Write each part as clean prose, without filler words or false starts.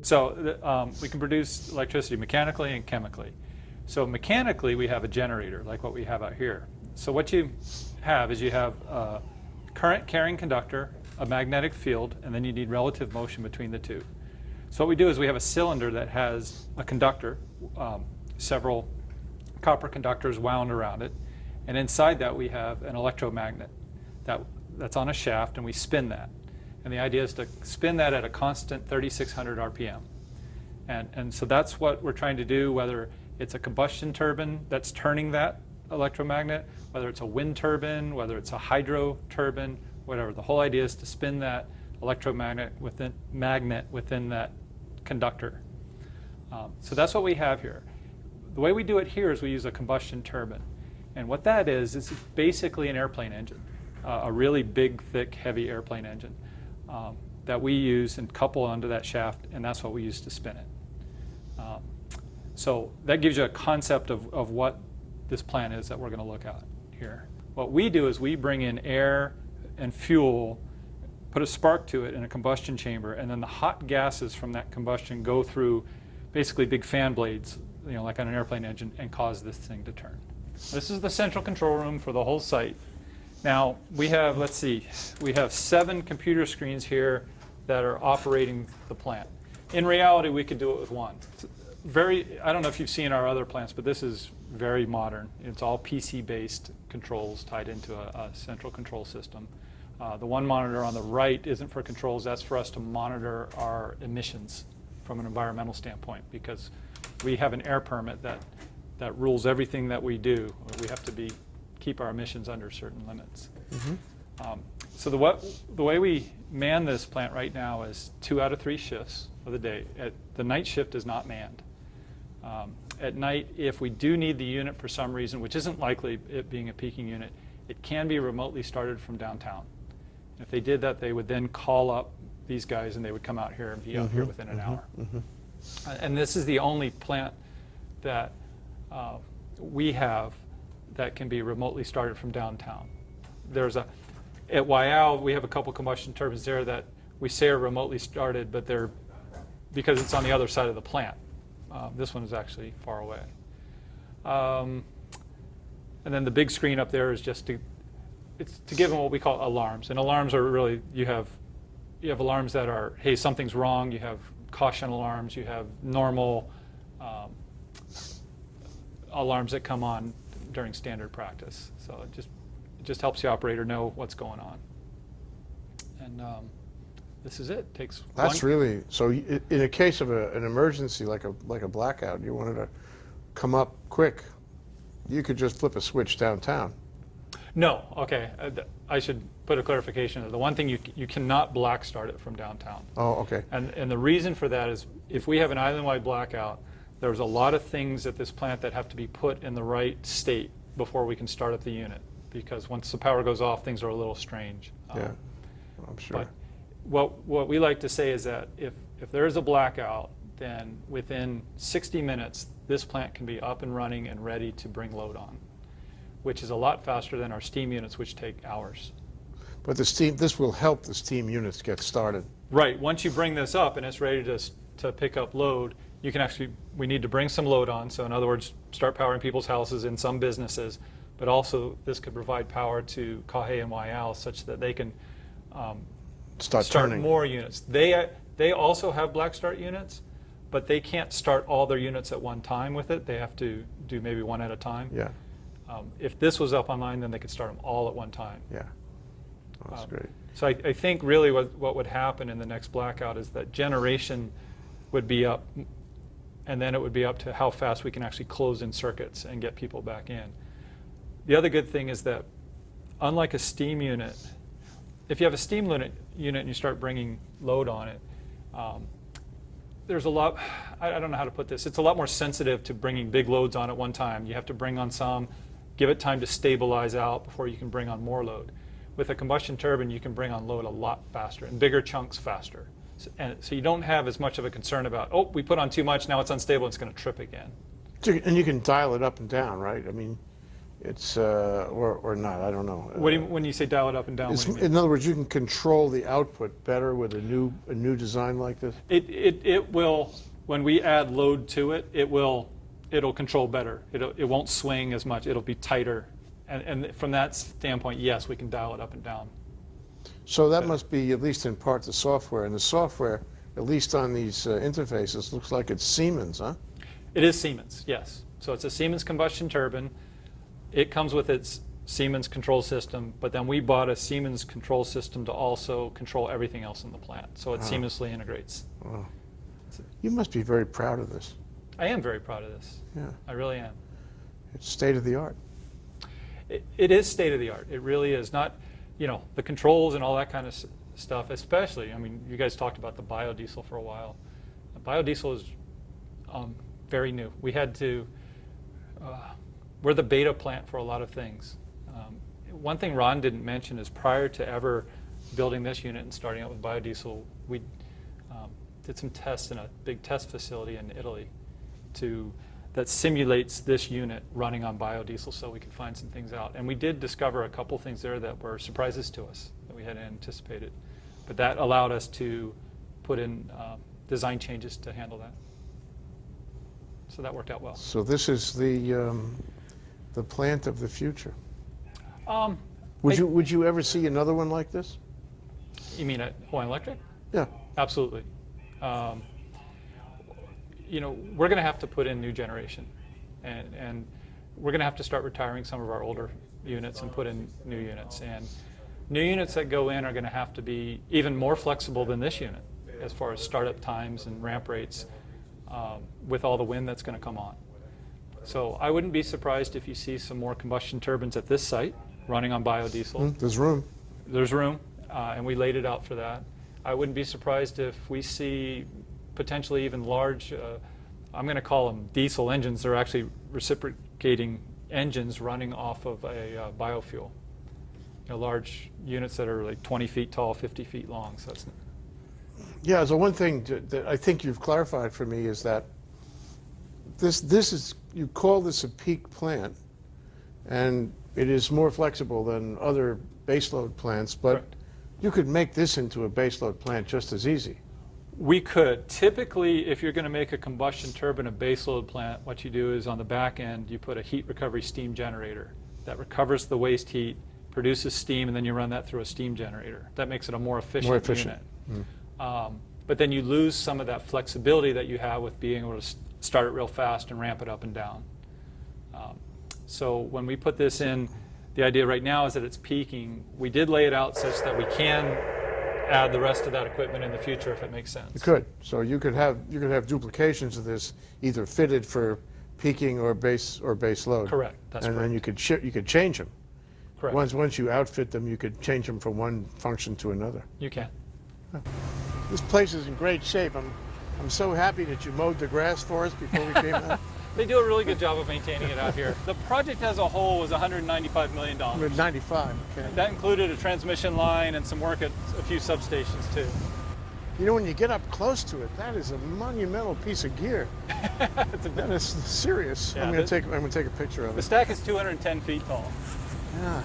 So we can produce electricity mechanically and chemically. So mechanically, we have a generator, like what we have out here. So what you have is you have a current carrying conductor, a magnetic field, and then you need relative motion between the two. So what we do is we have a cylinder that has a conductor, several copper conductors wound around it, and inside that we have an electromagnet that's on a shaft, and we spin that. And the idea is to spin that at a constant 3,600 RPM. And so that's what we're trying to do, whether it's a combustion turbine that's turning that electromagnet, whether it's a wind turbine, whether it's a hydro turbine, whatever. The whole idea is to spin that electromagnet within that conductor. So that's what we have here. The way we do it here is we use a combustion turbine. And what that is basically an airplane engine, a really big, thick, heavy airplane engine that we use and couple onto that shaft, and that's what we use to spin it. So that gives you a concept of what this plant is that we're going to look at here. What we do is we bring in air and fuel, put a spark to it in a combustion chamber, and then the hot gases from that combustion go through basically big fan blades, like on an airplane engine, and cause this thing to turn. This is the central control room for the whole site. Now we have, let's see, we have 7 computer screens here that are operating the plant. In reality, we could do it with one. I don't know if you've seen our other plants, but this is very modern. It's all PC-based controls tied into a central control system. The one monitor on the right isn't for controls. That's for us to monitor our emissions from an environmental standpoint, because we have an air permit that rules everything that we do. We have to keep our emissions under certain limits. Mm-hmm. So the way we man this plant right now is 2 out of 3 shifts of the day. The night shift is not manned. At night, if we do need the unit for some reason, which isn't likely, it being a peaking unit, it can be remotely started from downtown. If they did that, they would then call up these guys and they would come out here and be out here within an hour. And this is the only plant that we have that can be remotely started from downtown. At Waiau, we have a couple combustion turbines there that we say are remotely started, but they're, because it's on the other side of the plant. This one is actually far away. And then the big screen up there is just to give them what we call alarms. And alarms are really, you have alarms that are, hey, something's wrong. You have caution alarms. You have normal alarms that come on during standard practice. So it just helps the operator know what's going on. And this is it. Takes That's really, so in a case of an emergency like a blackout, you wanted to come up quick, you could just flip a switch downtown. No, okay. I should put a clarification. The one thing you cannot black start it from downtown. Oh, okay. And the reason for that is if we have an island-wide blackout, there's a lot of things at this plant that have to be put in the right state before we can start up the unit. Because once the power goes off, things are a little strange. Yeah, I'm sure. But what we like to say is that if there is a blackout, then within 60 minutes, this plant can be up and running and ready to bring load on, which is a lot faster than our steam units, which take hours. But this will help the steam units get started. Right. Once you bring this up and it's ready to pick up load, you can we need to bring some load on. So in other words, start powering people's houses in some businesses, but also this could provide power to Kapolei and Waiau such that they can start more units. They also have black start units, but they can't start all their units at one time with it. They have to do maybe one at a time. Yeah. If this was up online, then they could start them all at one time. Yeah, that's great. So I think really what would happen in the next blackout is that generation would be up, and then it would be up to how fast we can actually close in circuits and get people back in. The other good thing is that unlike a steam unit, if you have a steam unit and you start bringing load on it, there's a lot, I don't know how to put this, it's a lot more sensitive to bringing big loads on at one time. You have to bring on some, give it time to stabilize out before you can bring on more load. With a combustion turbine, you can bring on load a lot faster and bigger chunks faster. So you don't have as much of a concern about, oh, we put on too much, now it's unstable, it's going to trip again. And you can dial it up and down, right? I mean, it's or not. I don't know. What do you, when you say dial it up and down? What do you mean? In other words, you can control the output better with a new design like this. It will, when we add load to it, it'll control better. It won't swing as much. It'll be tighter, and from that standpoint, yes, we can dial it up and down. So that must be at least in part the software, and the software, at least on these interfaces, looks like it's Siemens, huh? It is Siemens, yes. So it's a Siemens combustion turbine. It comes with its Siemens control system, but then we bought a Siemens control system to also control everything else in the plant. So it seamlessly integrates. Wow. You must be very proud of this. I am very proud of this. Yeah. I really am. It's state of the art. It is state of the art. It really is. Not, you know, the controls and all that kind of stuff, especially, I mean, you guys talked about the biodiesel for a while. Biodiesel is very new. We had to, we're the beta plant for a lot of things. One thing Ron didn't mention is prior to ever building this unit and starting out with biodiesel, we did some tests in a big test facility in Italy that simulates this unit running on biodiesel, so we could find some things out. And we did discover a couple things there that were surprises to us that we hadn't anticipated. But that allowed us to put in design changes to handle that. So that worked out well. So this is the plant of the future. Would you ever see another one like this? You mean at Hawaiian Electric? Yeah. Absolutely. You know, we're going to have to put in new generation, and we're going to have to start retiring some of our older units and put in new units. And new units that go in are going to have to be even more flexible than this unit as far as startup times and ramp rates with all the wind that's going to come on. So I wouldn't be surprised if you see some more combustion turbines at this site running on biodiesel. There's room. There's room, and we laid it out for that. I wouldn't be surprised if we see potentially even large, I'm going to call them diesel engines. They're actually reciprocating engines running off of a biofuel. You know, large units that are like 20 feet tall, 50 feet long. So that's. Yeah, so one thing that I think you've clarified for me is that this is, you call this a peak plant, and it is more flexible than other baseload plants, but Correct. You could make this into a baseload plant just as easy. We could. Typically, if you're going to make a combustion turbine a baseload plant, what you do is on the back end, you put a heat recovery steam generator that recovers the waste heat, produces steam, and then you run that through a steam generator. That makes it a more efficient unit. But then you lose some of that flexibility that you have with being able to start it real fast and ramp it up and down. So when we put this in, the idea right now is that it's peaking. We did lay it out such that we can add the rest of that equipment in the future if it makes sense. You could. So you could have duplications of this, either fitted for peaking or base load. Correct. That's and correct. then you could change them. Correct. Once you outfit them, you could change them from one function to another. You can. This place is in great shape. I'm so happy that you mowed the grass for us before we came out. They do a really good job of maintaining it out here. The project as a whole was $195 million. We're at 95, okay. That included a transmission line and some work at a few substations too. You know, when you get up close to it, that is a monumental piece of gear. That is serious. Yeah, I'm going to take a picture of The it. stack is 210 feet tall. Yeah.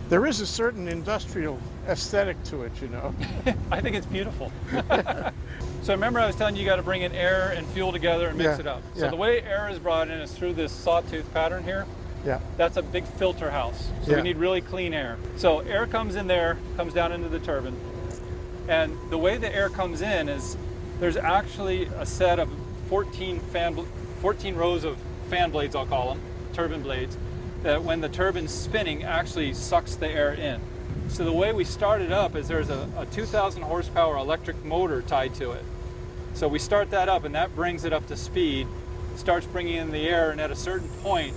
There is a certain industrial aesthetic to it, you know. I think it's beautiful. So remember I was telling you got to bring in air and fuel together and mix Yeah, it up. So yeah. the way air is brought in is through this sawtooth pattern here. Yeah. That's a big filter house. So Yeah. we need really clean air. So air comes in there, comes down into the turbine. And the way the air comes in is there's actually a set of 14 rows of fan blades, I'll call them, turbine blades, that when the turbine's spinning actually sucks the air in. So the way we start it up is there's a 2,000 horsepower electric motor tied to it. So we start that up and that brings it up to speed, starts bringing in the air, and at a certain point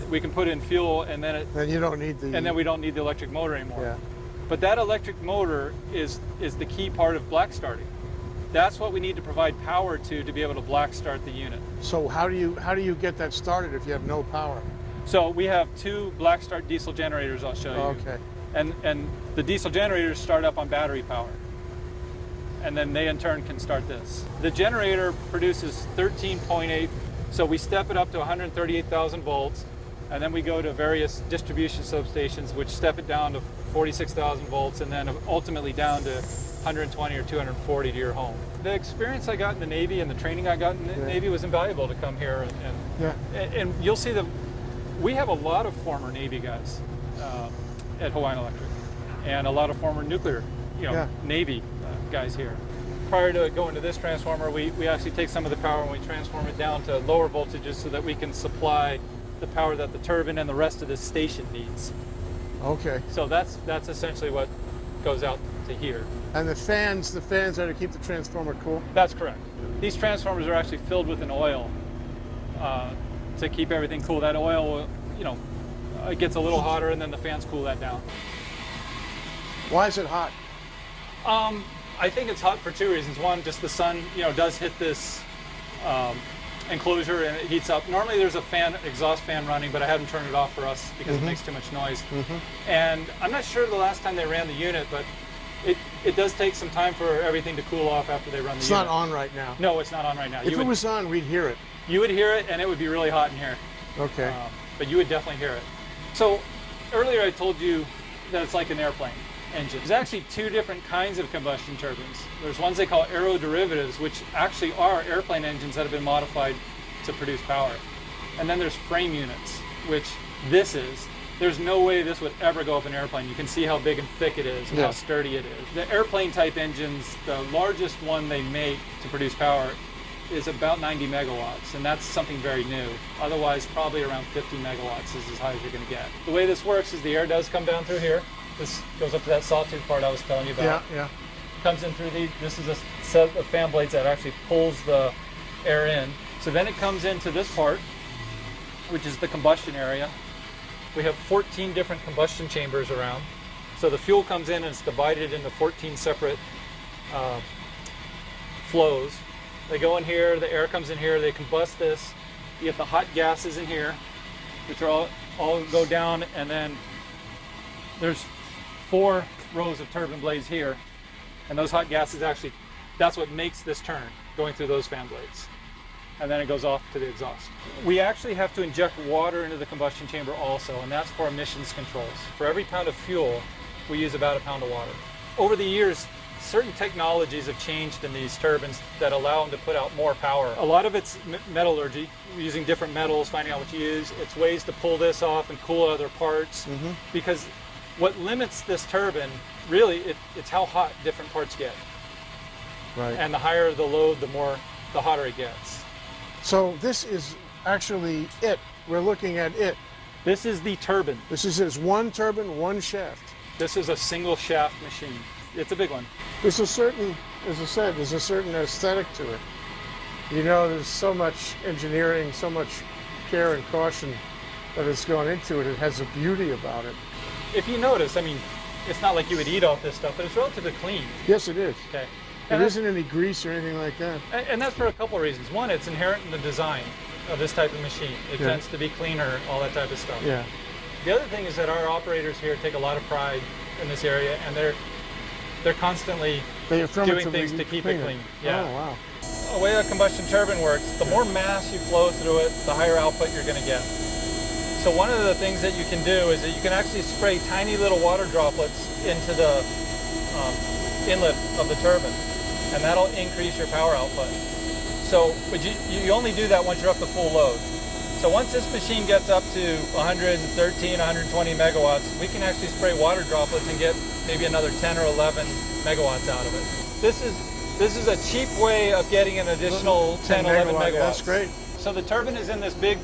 we can put in fuel and then you don't need the... and then we don't need the electric motor anymore. Yeah. But that electric motor is the key part of black starting. That's what we need to provide power to be able to black start the unit. So how do you get that started if you have no power? So we have two black start diesel generators I'll show you. Okay. And the diesel generators start up on battery power. And then they in turn can start this. The generator produces 13.8 So we step it up to 138,000 volts, and then we go to various distribution substations, which step it down to 46,000 volts, and then ultimately down to 120 or 240 to your home. The experience I got in the Navy and the training I got in the Navy was invaluable to come here, and you'll see that we have a lot of former Navy guys at Hawaiian Electric, and a lot of former nuclear, Navy guys here. Prior to going to this transformer, we actually take some of the power and we transform it down to lower voltages so that we can supply the power that the turbine and the rest of the station needs. Okay. So that's essentially what goes out to here. And the fans are to keep the transformer cool? That's correct. These transformers are actually filled with an oil to keep everything cool. That oil, it gets a little hotter and then the fans cool that down. Why is it hot? I think it's hot for two reasons. One, just the sun, does hit this enclosure and it heats up. Normally there's a exhaust fan running, but I haven't turned it off for us because it makes too much noise. And I'm not sure the last time they ran the unit, but it does take some time for everything to cool off after they run the unit. It's not on right now. No, it's not on right now. If it was on, we'd hear it. You would hear it, and it would be really hot in here. Okay. But you would definitely hear it. So earlier I told you that it's like an airplane engine. There's actually two different kinds of combustion turbines. There's ones they call aeroderivatives, which actually are airplane engines that have been modified to produce power. And then there's frame units, which this is. There's no way this would ever go up an airplane. You can see how big and thick it is and how sturdy it is. The airplane type engines, the largest one they make to produce power is about 90 megawatts, and that's something very new. Otherwise, probably around 50 megawatts is as high as you're going to get. The way this works is the air does come down through here. This goes up to that sawtooth part I was telling you about. Yeah. Comes in through these. This is a set of fan blades that actually pulls the air in. So then it comes into this part, which is the combustion area. We have 14 different combustion chambers around. So the fuel comes in and it's divided into 14 separate flows. They go in here, the air comes in here, they combust this. You get the hot gases in here, which are all go down, and then there's 4 rows of turbine blades here. And those hot gases actually, that's what makes this turn, going through those fan blades. And then it goes off to the exhaust. We actually have to inject water into the combustion chamber also, and that's for emissions controls. For every pound of fuel, we use about a pound of water. Over the years, certain technologies have changed in these turbines that allow them to put out more power. A lot of it's metallurgy, using different metals, finding out what you use. It's ways to pull this off and cool other parts, because what limits this turbine, really, it's how hot different parts get. Right. And the higher the load, the hotter it gets. So this is actually it. We're looking at it. This is the turbine. This is one turbine, one shaft. This is a single shaft machine. It's a big one. There's a certain, as I said, there's a certain aesthetic to it. There's so much engineering, so much care and caution that has gone into it. It has a beauty about it. If you notice, it's not like you would eat off this stuff, but it's relatively clean. Yes, it is. Okay. There isn't any grease or anything like that. And that's for a couple of reasons. One, it's inherent in the design of this type of machine. It tends to be cleaner, all that type of stuff. Yeah. The other thing is that our operators here take a lot of pride in this area, and they're constantly doing things to keep it clean. Yeah. Oh, wow. The way a combustion turbine works, the more mass you flow through it, the higher output you're going to get. So one of the things that you can do is that you can actually spray tiny little water droplets into the inlet of the turbine, and that'll increase your power output. So, but you only do that once you're up to full load. So once this machine gets up to 113, 120 megawatts, we can actually spray water droplets and get maybe another 10 or 11 megawatts out of it. This is a cheap way of getting an additional 10, 11 megawatts. That's great. So the turbine is in this big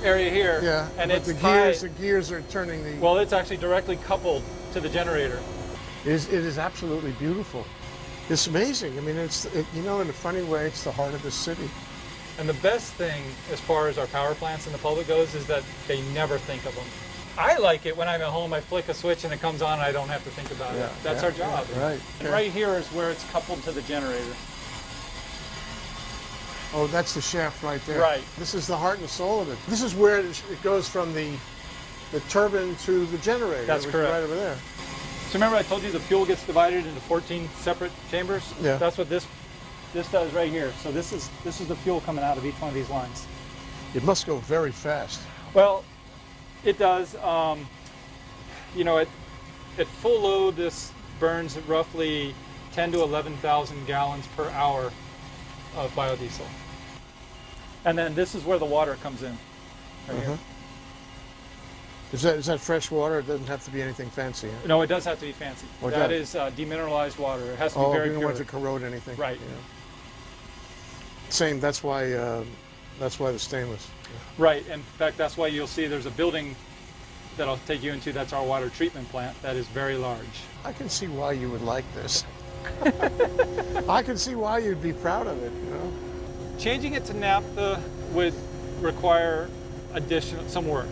area here, and it's the gears are turning the. Well, it's actually directly coupled to the generator. It is absolutely beautiful. It's amazing. In a funny way, it's the heart of the city. And the best thing, as far as our power plants and the public goes, is that they never think of them. I like it when I'm at home, I flick a switch and it comes on and I don't have to think about it. That's our job. Right. And right here is where it's coupled to the generator. Oh, that's the shaft right there. Right. This is the heart and soul of it. This is where it goes from the turbine to the generator. That's correct. Right over there. So remember I told you the fuel gets divided into 14 separate chambers? Yeah. That's what this does right here. So this is the fuel coming out of each one of these lines. It must go very fast. Well, it does. You know, at full load, this burns roughly 10 to 11,000 gallons per hour of biodiesel. And then this is where the water comes in. Right here. Is that fresh water? It doesn't have to be anything fancy. Huh? No, it does have to be fancy. Oh, that does? is demineralized water. It has to be Oh, very you don't pure. want it to corrode anything. Right. Yeah. Same. That's why the stainless. Right. In fact, that's why you'll see there's a building that I'll take you into. That's our water treatment plant. That is very large. I can see why you would like this. I can see why you'd be proud of it. You know. Changing it to naphtha would require some work.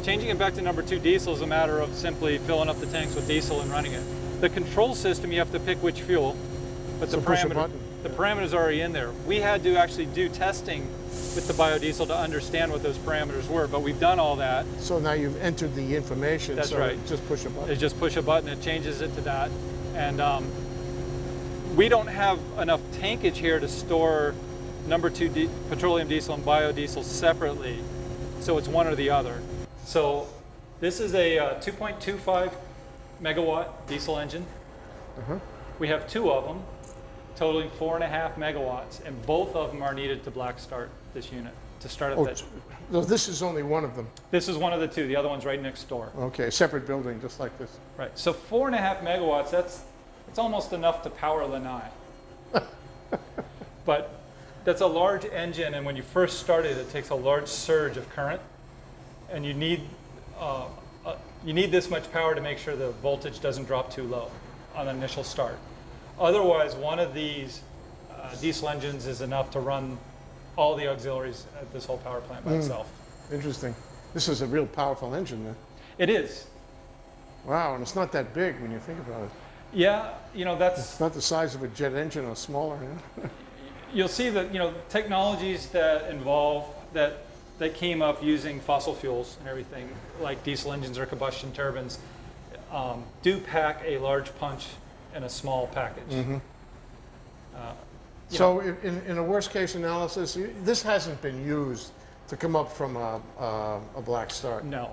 Changing it back to number 2 diesel is a matter of simply filling up the tanks with diesel and running it. The control system, you have to pick which fuel, but So the push a parameter, button. the parameter's already in there. We had to actually do testing with the biodiesel to understand what those parameters were, but we've done all that. So now you've entered the information. That's so right. Just push a button. It's just push a button, it changes it to that. And we don't have enough tankage here to store number 2 petroleum diesel and biodiesel separately, so it's one or the other. So this is a 2.25 megawatt diesel engine. We have 2 of them, totaling 4.5 megawatts, and both of them are needed to black start this unit, to start up that. No, this is only one of them. This is one of the 2, the other one's right next door. Okay, separate building, just like this. Right, so 4.5 megawatts, that's almost enough to power Lanai. But that's a large engine, and when you first start it, it takes a large surge of current, and you need this much power to make sure the voltage doesn't drop too low on the initial start. Otherwise, one of these diesel engines is enough to run all the auxiliaries at this whole power plant by itself. Interesting. This is a real powerful engine then. It is. Wow, and it's not that big when you think about it. Yeah, you know, that's... It's not the size of a jet engine or smaller. Yeah? You'll see that, you know, technologies that involve, that came up using fossil fuels and everything, like diesel engines or combustion turbines, do pack a large punch in a small package. So in a worst case analysis, this hasn't been used to come up from a black start. No.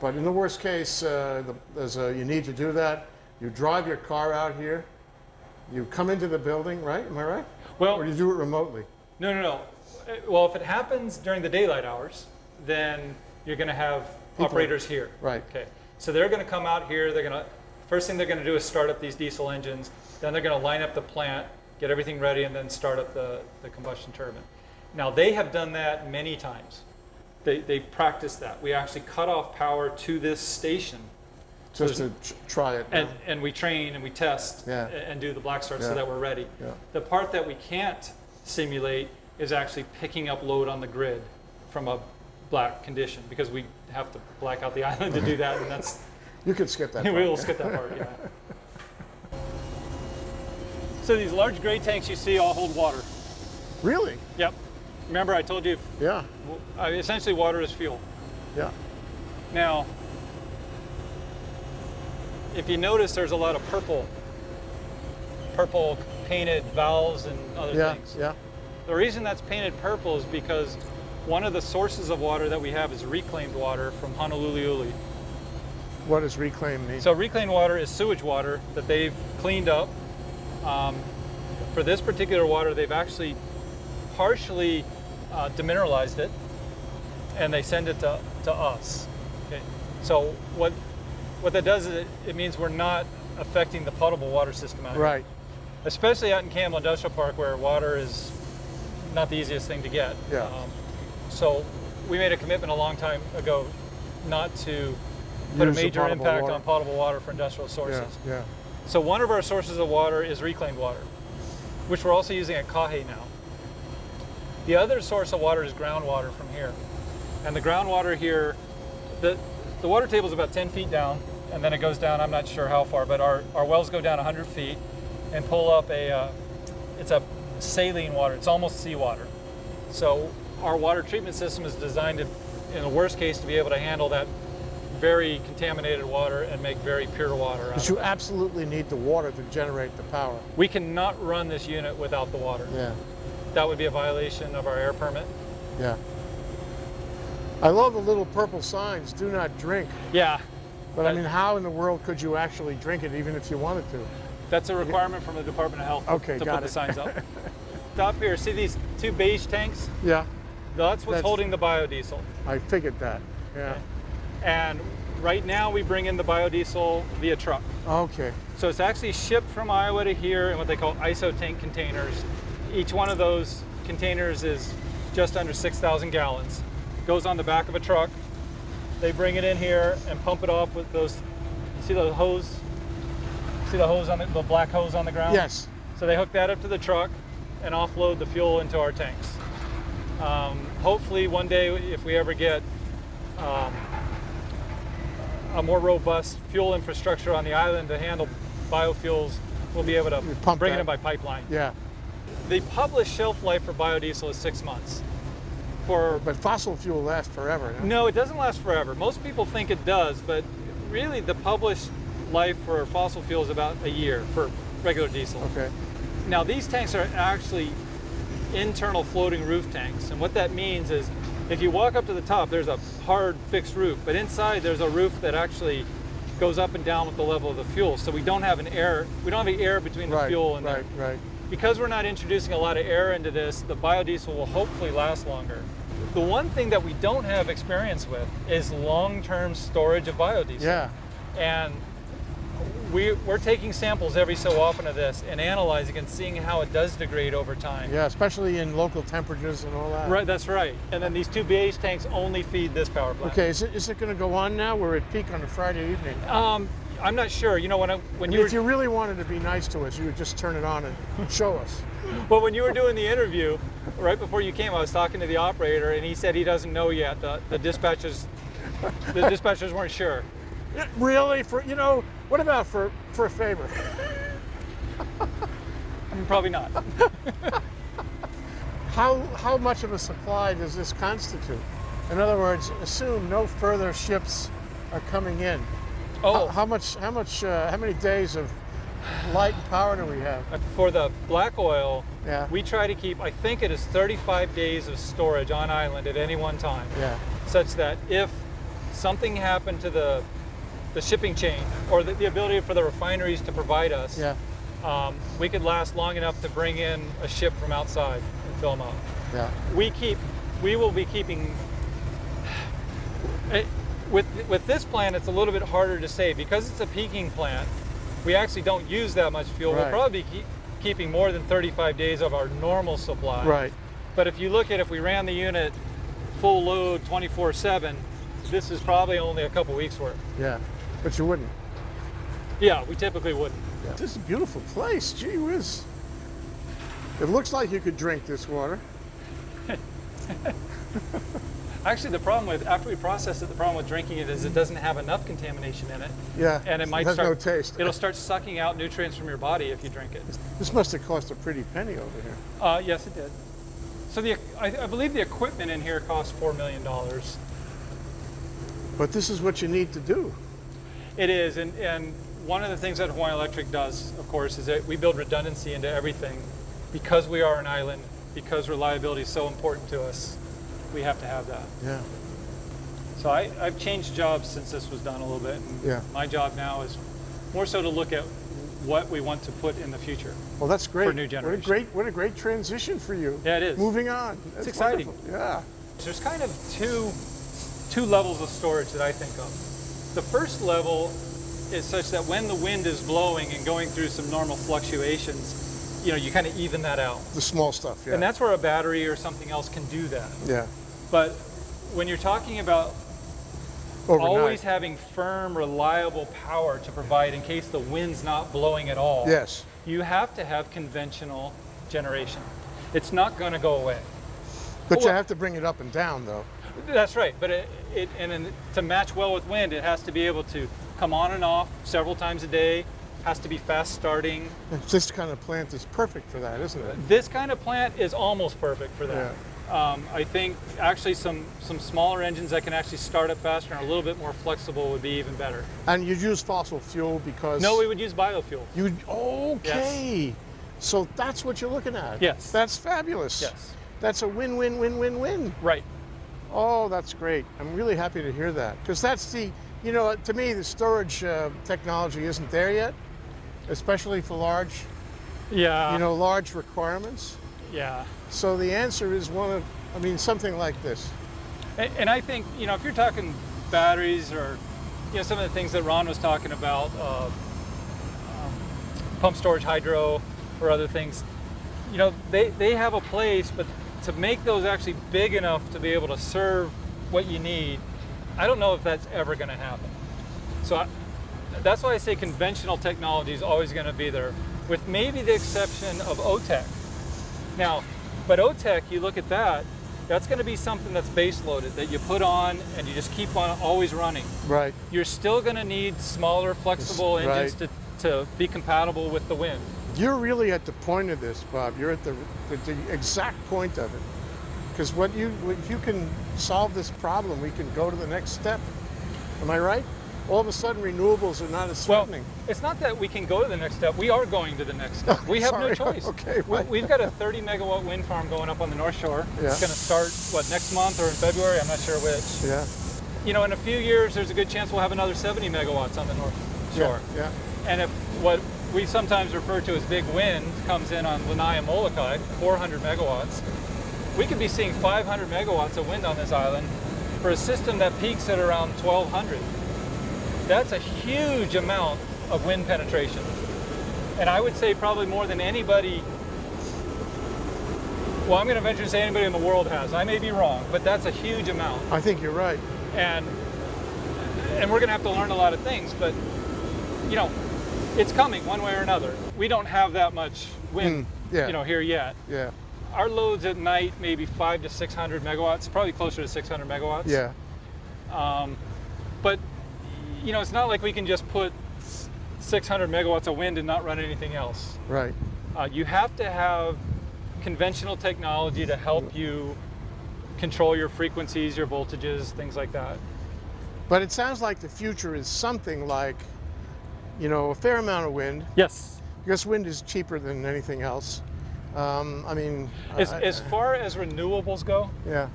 But in the worst case, you need to do that. You drive your car out here. You come into the building, right? Am I right? Well, or you do it remotely? No. Well, if it happens during the daylight hours, then you're going to have operators here. Right. Okay. So they're going to come out here. First thing they're going to do is start up these diesel engines. Then they're going to line up the plant, get everything ready, and then start up the combustion turbine. Now, they have done that many times. They've practiced that. We actually cut off power to this station. Just to try it. And we train and we test and do the black start so that we're ready. Yeah. The part that we can't simulate is actually picking up load on the grid from a black condition, because we have to black out the island to do that, and that's... You could skip that part. We'll skip that part, yeah. So these large gray tanks you see all hold water. Really? Yep. Remember I told you, Yeah. essentially water is fuel. Yeah. Now, if you notice, there's a lot of purple painted valves and other things. Yeah. The reason that's painted purple is because one of the sources of water that we have is reclaimed water from Honolulu. What does reclaim mean? So reclaimed water is sewage water that they've cleaned up. For this particular water, they've actually partially demineralized it, and they send it to us. Okay. So what that does is it means we're not affecting the potable water system out here. Right. Especially out in Campbell Industrial Park, where water is not the easiest thing to get. Yeah. So we made a commitment a long time ago not to put a Use the major potable impact water. on potable water for industrial sources. Yeah. So one of our sources of water is reclaimed water, which we're also using at Kapolei now. The other source of water is groundwater from here. And the groundwater here, the water table is about 10 feet down, and then it goes down, I'm not sure how far, but our wells go down 100 feet and pull up it's a saline water, it's almost seawater. So our water treatment system is designed to, in the worst case, to be able to handle that very contaminated water and make very pure water out But of you it. absolutely need the water to generate the power. We cannot run this unit without the water. Yeah. That would be a violation of our air permit. Yeah. I love the little purple signs, do not drink. Yeah, But I mean, how in the world could you actually drink it even if you wanted to? that's a requirement from the Department of Health Okay, to got put the it. signs up. Top here, see these two beige tanks? Yeah, That's what's That's- holding the biodiesel. I figured that. Yeah. And right now we bring in the biodiesel via truck. Okay. So it's actually shipped from Iowa to here in what they call ISO tank containers. Each one of those containers is just under 6,000 gallons. Goes on the back of a truck. They bring it in here and pump it off with those, you see the hose? See the hose on the black hose on the ground? Yes. So they hook that up to the truck and offload the fuel into our tanks. Hopefully one day, if we ever get a more robust fuel infrastructure on the island to handle biofuels, we'll be able to pump bring it that. in by pipeline. Yeah. The published shelf life for biodiesel is 6 months. But fossil fuel lasts forever. No? No, it doesn't last forever. Most people think it does, but really the published life for fossil fuel is about a year for regular diesel. Okay. Now these tanks are actually internal floating roof tanks, and what that means is if you walk up to the top, there's a hard fixed roof, but inside there's a roof that actually goes up and down with the level of the fuel. So we don't have the air between the fuel and right. because we're not introducing a lot of air into this, the biodiesel will hopefully last longer. The one thing that we don't have experience with is long-term storage of biodiesel. Yeah. And we're taking samples every so often of this and analyzing and seeing how it does degrade over time. Yeah, especially in local temperatures and all that. Right, that's right. And then these two beige tanks only feed this power plant. Okay, is it going to go on now? We're at peak on a Friday evening. I'm not sure. You know, when If you really wanted to be nice to us, you would just turn it on and show us. Well, when you were doing the interview, right before you came, I was talking to the operator, and he said he doesn't know yet. The dispatchers weren't sure. Yeah, really? What about for a favor? Probably not. How much of a supply does this constitute? In other words, assume no further ships are coming in. Oh, How many days of light and power do we have? for the black oil, Yeah. we try to keep, I think it is 35 days of storage on island at any one time, Yeah. such that if something happened to the shipping chain or the ability for the refineries to provide us, Yeah. we could last long enough to bring in a ship from outside and fill them up. Yeah. We will be keeping. With this plant, it's a little bit harder to say because it's a peaking plant. We actually don't use that much fuel. Right. We'll probably be keeping more than 35 days of our normal supply. Right. But if you look at if we ran the unit full load 24/7, this is probably only a couple weeks worth. Yeah. But you wouldn't. Yeah, we typically wouldn't. Yeah. This is a beautiful place. Gee whiz. It looks like you could drink this water. Actually, the problem with after we process it, the problem with drinking it is it doesn't have enough contamination in it. Yeah. And it might has start. no taste. It'll start sucking out nutrients from your body if you drink it. This must have cost a pretty penny over here. Yes, it did. So I believe the equipment in here cost $4 million. But this is what you need to do. It is, and one of the things that Hawaiian Electric does, of course, is that we build redundancy into everything. Because we are an island, because reliability is so important to us, we have to have that. Yeah. So I've changed jobs since this was done a little bit. And Yeah. My job now is more so to look at what we want to put in the future. Well, that's great. For new generation. What a great transition for you. Yeah, it is. Moving on. That's exciting. wonderful. Yeah. There's kind of two levels of storage that I think of. The first level is such that when the wind is blowing and going through some normal fluctuations, you kind of even that out. The small stuff, yeah. And that's where a battery or something else can do that. Yeah. But when you're talking about Overnight. always having firm, reliable power to provide in case the wind's not blowing at all, Yes. you have to have conventional generation. It's not going to go away. But you Well, have to bring it up and down, though. That's right, but to match well with wind, it has to be able to come on and off several times a day, has to be fast starting. This kind of plant is perfect for that, isn't it? This kind of plant is almost perfect for that. I think actually some smaller engines that can actually start up faster and are a little bit more flexible would be even better. And you'd use fossil fuel because... No, we would use biofuel. Okay. So that's what you're looking at. Yes. That's fabulous. Yes. that's a win-win-win-win-win. Right. Oh, that's great. I'm really happy to hear that, because that's the, you know, to me, the storage technology isn't there yet, especially for large, Yeah. you know, large requirements. Yeah. So the answer is something like this. And I think, you know, if you're talking batteries or, you know, some of the things that Ron was talking about, pump storage, hydro, or other things, you know, they have a place, but to make those actually big enough to be able to serve what you need, I don't know if that's ever going to happen. So that's why I say conventional technology is always going to be there, with maybe the exception of OTEC. Now, but OTEC, you look at that, that's going to be something that's base loaded, that you put on and you just keep on always running. Right. You're still going to need smaller, flexible engines to be compatible with the wind. You're really at the point of this, Bob. You're at the exact point of it. Because if you can solve this problem, we can go to the next step. Am I right? All of a sudden, renewables are not as threatening. Well, it's not that we can go to the next step. We are going to the next step. We have no choice. Okay, right. We've got a 30 megawatt wind farm going up on the North Shore. Yeah. It's going to start, next month or in February? I'm not sure which. Yeah. You know, in a few years, there's a good chance we'll have another 70 megawatts on the North Shore. Yeah. And if what we sometimes refer to as big wind comes in on Lanai and Molokai, 400 megawatts, we could be seeing 500 megawatts of wind on this island for a system that peaks at around 1,200. That's a huge amount of wind penetration. And I would say probably more than anybody, well, I'm going to venture to say anybody in the world has. I may be wrong, but that's a huge amount. I think you're right. And we're going to have to learn a lot of things, but, you know, it's coming one way or another. We don't have that much wind, yeah. you know, here yet. Yeah. Our loads at night, maybe 500 to 600 megawatts, probably closer to 600 megawatts. Yeah. But, you know, it's not like we can just put 600 megawatts of wind and not run anything else. Right. You have to have conventional technology to help you control your frequencies, your voltages, things like that. But it sounds like the future is something like, you know, a fair amount of wind. Yes. Because wind is cheaper than anything else. As far as renewables go, yeah.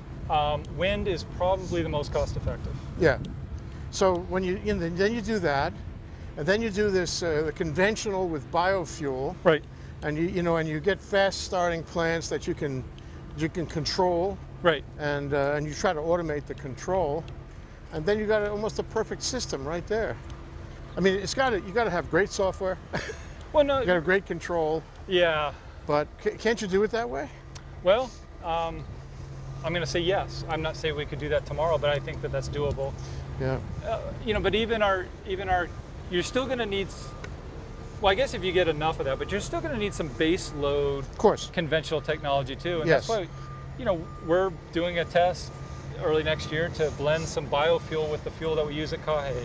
Wind is probably the most cost effective. Yeah. So when then you do that, and then you do this the conventional with biofuel. Right. And you get fast starting plants that you can control. Right. And you try to automate the control, and then you got almost a perfect system right there. I mean, you got to have great software. Well, no. You got to have great control. Yeah. But can't you do it that way? Well, I'm going to say yes. I'm not saying we could do that tomorrow, but I think that that's doable. Yeah. You know, but even our, you're still going to need. Well, I guess if you get enough of that, but you're still going to need some base load, of course, conventional technology too, and yes. That's why, you know, we're doing a test early next year to blend some biofuel with the fuel that we use at Kapolei,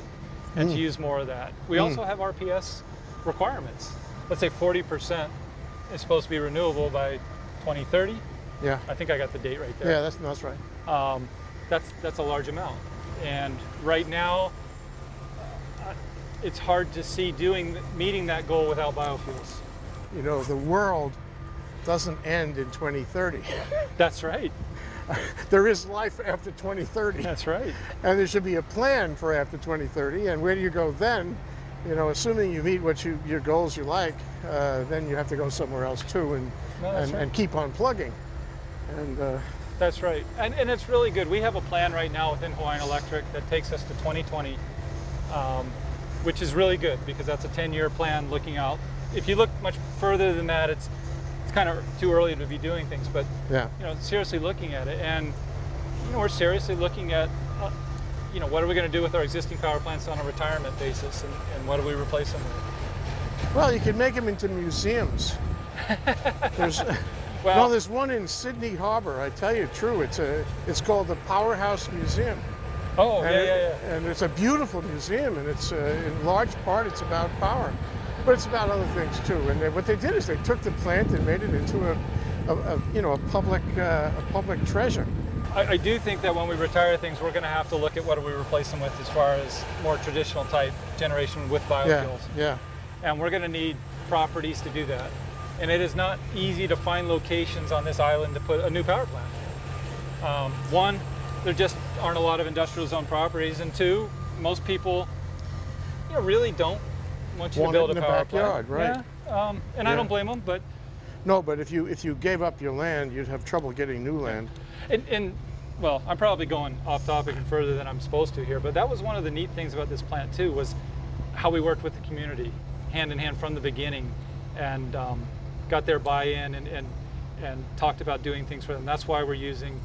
and to use more of that. We also have RPS requirements. Let's say 40% is supposed to be renewable by 2030. Yeah. I think I got the date right there. Yeah, that's right. That's a large amount, and right now, it's hard to see meeting that goal without biofuels. You know, the world doesn't end in 2030. That's right. There is life after 2030. That's right. And there should be a plan for after 2030. And where do you go then? You know, assuming you meet your goals you like, then you have to go somewhere else too, and keep on plugging. And that's right. And it's really good. We have a plan right now within Hawaiian Electric that takes us to 2020. Which is really good because that's a 10-year plan looking out. If you look much further than that, it's kind of too early to be doing things. But yeah. You know, seriously looking at it, and you know, we're seriously looking at you know, what are we going to do with our existing power plants on a retirement basis, and what do we replace them with? Well, you can make them into museums. There's one in Sydney Harbor. I tell you, true. It's called the Powerhouse Museum. Oh, and yeah. And it's a beautiful museum, and it's in large part it's about power, but it's about other things too. And what they did is they took the plant and made it into a public treasure. I do think that when we retire things, we're going to have to look at what do we replace them with as far as more traditional type generation with biofuels. Yeah. And we're going to need properties to do that. And it is not easy to find locations on this island to put a new power plant. One, there just aren't a lot of industrial zone properties, and two, most people, really don't want you to build a power plant. Right? Yeah, and I don't blame them, but no, but if you gave up your land, you'd have trouble getting new land. and well, I'm probably going off topic and further than I'm supposed to here, but that was one of the neat things about this plant too, was how we worked with the community, hand in hand from the beginning, and got their buy-in and talked about doing things for them. That's why we're using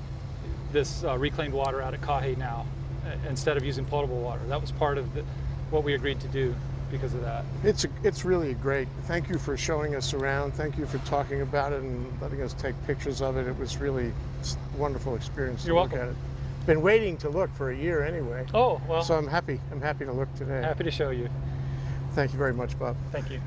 this reclaimed water out at Kapolei now, instead of using potable water. That was part of what we agreed to do because of that. It's really great. Thank you for showing us around. Thank you for talking about it and letting us take pictures of it. It was really a wonderful experience to look at it. Been waiting to look for a year anyway. Oh, well. So I'm happy to look today. Happy to show you. Thank you very much, Bob. Thank you.